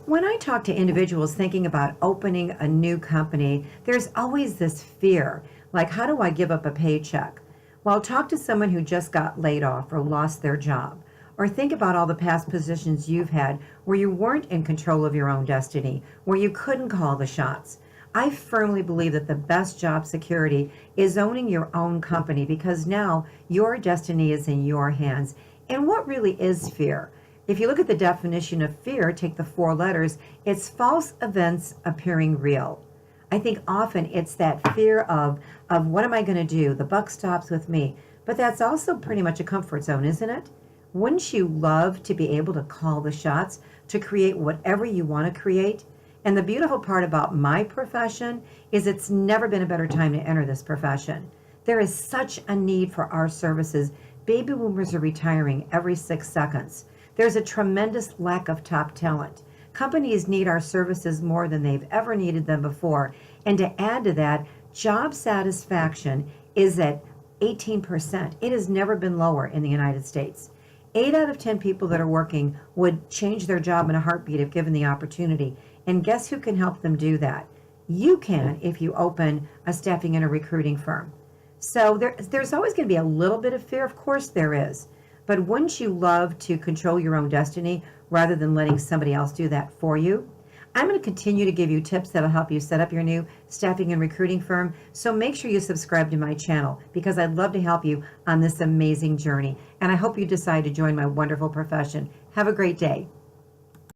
When I talk to individuals thinking about opening a new company, there's always this fear, like, how do I give up a paycheck? Well, talk to someone who just got laid off or lost their job. Or think about all the past positions you've had where you weren't in control of your own destiny, where you couldn't call the shots. I firmly believe that the best job security is owning your own company because now your destiny is in your hands. And what really is fear? If you look at the definition of fear, take the four letters, it's false events appearing real. I think often it's that fear of what am I going to do? The buck stops with me. But that's also pretty much a comfort zone, isn't it? Wouldn't you love to be able to call the shots, to create whatever you want to create? And the beautiful part about my profession is it's never been a better time to enter this profession. There is such a need for our services. Baby boomers are retiring every 6 seconds. There's a tremendous lack of top talent. Companies need our services more than they've ever needed them before. And to add to that, job satisfaction is at 18%. It has never been lower in the United States. 8 out of 10 people that are working would change their job in a heartbeat if given the opportunity. And guess who can help them do that? You can if you open a staffing and a recruiting firm. So there's always going to be a little bit of fear. Of course there is. But wouldn't you love to control your own destiny rather than letting somebody else do that for you? I'm going to continue to give you tips that'll help you set up your new staffing and recruiting firm. So make sure you subscribe to my channel because I'd love to help you on this amazing journey. And I hope you decide to join my wonderful profession. Have a great day.